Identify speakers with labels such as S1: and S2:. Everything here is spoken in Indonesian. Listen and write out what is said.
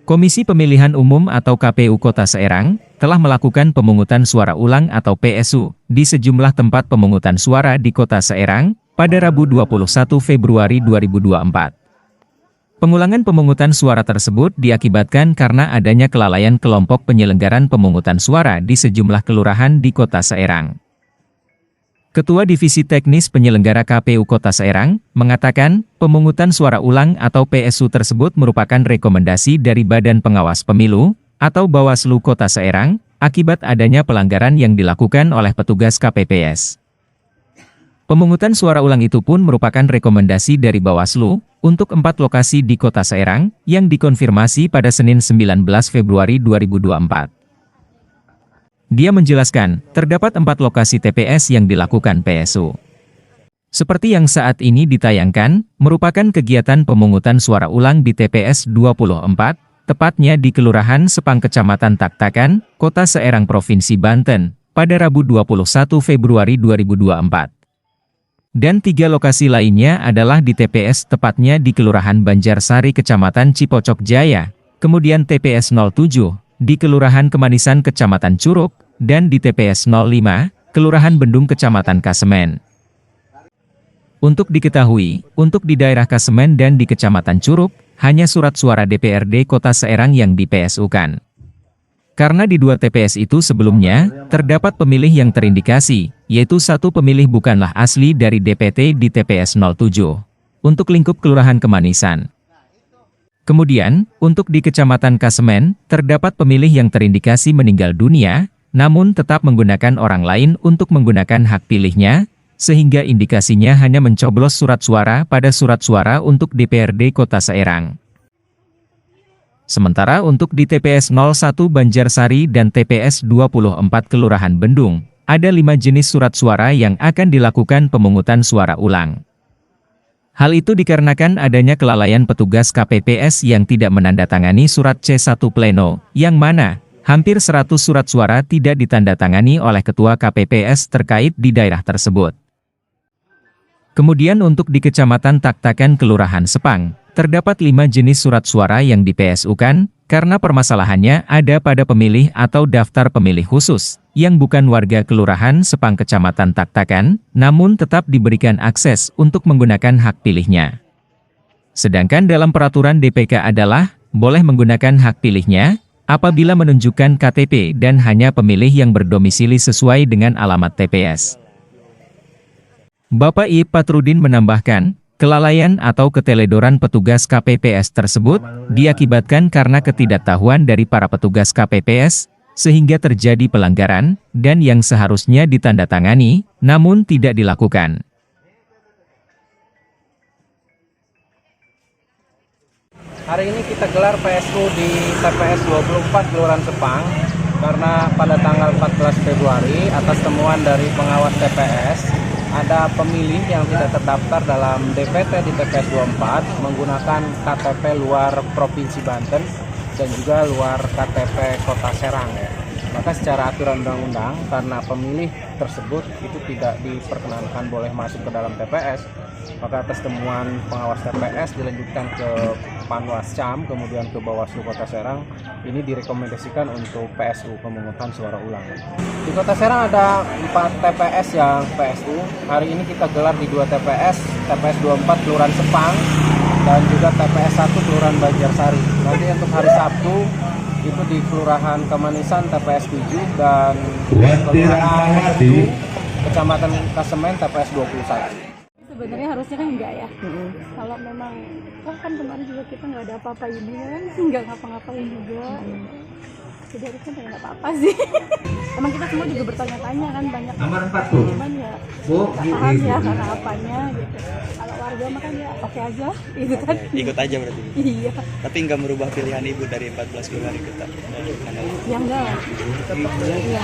S1: Komisi Pemilihan Umum atau KPU Kota Serang telah melakukan pemungutan suara ulang atau PSU di sejumlah tempat pemungutan suara di Kota Serang pada Rabu 21 Februari 2024. Pengulangan pemungutan suara tersebut diakibatkan karena adanya kelalaian kelompok penyelenggaran pemungutan suara di sejumlah kelurahan di Kota Serang. Ketua Divisi Teknis Penyelenggara KPU Kota Serang mengatakan, pemungutan suara ulang atau PSU tersebut merupakan rekomendasi dari Badan Pengawas Pemilu atau Bawaslu Kota Serang akibat adanya pelanggaran yang dilakukan oleh petugas KPPS. Pemungutan suara ulang itu pun merupakan rekomendasi dari Bawaslu untuk 4 lokasi di Kota Serang yang dikonfirmasi pada Senin 19 Februari 2024. Dia menjelaskan, terdapat 4 lokasi TPS yang dilakukan PSU. Seperti yang saat ini ditayangkan, merupakan kegiatan pemungutan suara ulang di TPS 24, tepatnya di Kelurahan Sepang Kecamatan Taktakan, Kota Serang Provinsi Banten, pada Rabu 21 Februari 2024. Dan 3 lokasi lainnya adalah di TPS tepatnya di Kelurahan Banjarsari Kecamatan Cipocok Jaya, kemudian TPS 07, di Kelurahan Kemanisan Kecamatan Curug, dan di TPS 05, Kelurahan Bendung Kecamatan Kasemen. Untuk diketahui, untuk di daerah Kasemen dan di Kecamatan Curug, hanya surat suara DPRD Kota Serang yang di-PSU-kan. Karena di 2 TPS itu sebelumnya, terdapat pemilih yang terindikasi, yaitu 1 pemilih bukanlah asli dari DPT di TPS 07, untuk lingkup Kelurahan Kemanisan. Kemudian, untuk di Kecamatan Kasemen, terdapat pemilih yang terindikasi meninggal dunia, namun tetap menggunakan orang lain untuk menggunakan hak pilihnya, sehingga indikasinya hanya mencoblos surat suara pada surat suara untuk DPRD Kota Serang. Sementara untuk di TPS 01 Banjarsari dan TPS 24 Kelurahan Bendung, ada 5 jenis surat suara yang akan dilakukan pemungutan suara ulang. Hal itu dikarenakan adanya kelalaian petugas KPPS yang tidak menandatangani surat C1 Pleno, yang mana hampir 100 surat suara tidak ditandatangani oleh Ketua KPPS terkait di daerah tersebut. Kemudian untuk di Kecamatan Taktakan Kelurahan Sepang, terdapat 5 jenis surat suara yang di-PSU-kan, karena permasalahannya ada pada pemilih atau daftar pemilih khusus, yang bukan warga Kelurahan Sepang Kecamatan Taktakan, namun tetap diberikan akses untuk menggunakan hak pilihnya. Sedangkan dalam peraturan DPK adalah, boleh menggunakan hak pilihnya, apabila menunjukkan KTP dan hanya pemilih yang berdomisili sesuai dengan alamat TPS. Bapak I. Patrudin menambahkan, kelalaian atau keteledoran petugas KPPS tersebut diakibatkan karena ketidaktahuan dari para petugas KPPS, sehingga terjadi pelanggaran, dan yang seharusnya ditandatangani, namun tidak dilakukan.
S2: Hari ini kita gelar PSU di TPS 24 Kelurahan Sepang, karena pada tanggal 14 Februari, atas temuan dari pengawas TPS, ada pemilih yang tidak terdaftar dalam DPT di TPS 24 menggunakan KTP luar Provinsi Banten dan juga luar KTP Kota Serang. Maka secara aturan undang-undang, karena pemilih tersebut itu tidak diperkenankan boleh masuk ke dalam TPS, maka atas temuan pengawas TPS dilanjutkan ke Panwascam, kemudian ke Bawaslu Kota Serang, ini direkomendasikan untuk PSU, pemungutan suara ulang. Di Kota Serang ada 4 TPS yang PSU. Hari ini kita gelar di 2 TPS, TPS 24 Kelurahan Sepang dan juga TPS 1 Kelurahan Banjarsari. Nanti untuk hari Sabtu itu di Kelurahan Kemanisan TPS 7 dan Kelurahan 7 Kecamatan Kasemen TPS 21.
S3: Sebenarnya harusnya kan enggak ya. Kalau memang kan kemarin juga kita nggak ada apa-apa ini kan, nggak ngapa-ngapain juga. Jadi harusnya nggak apa-apa sih. Emang kita semua juga bertanya-tanya kan banyak. Cuman ya nggak paham ya karena apanya gitu. Kalau warga mah kan ya oke aja gitu kan.
S4: Ikut aja berarti.
S3: Iya.
S4: Tapi nggak merubah pilihan ibu dari 14 pilihan ikut.
S3: Ya enggak lah. Tetap ya.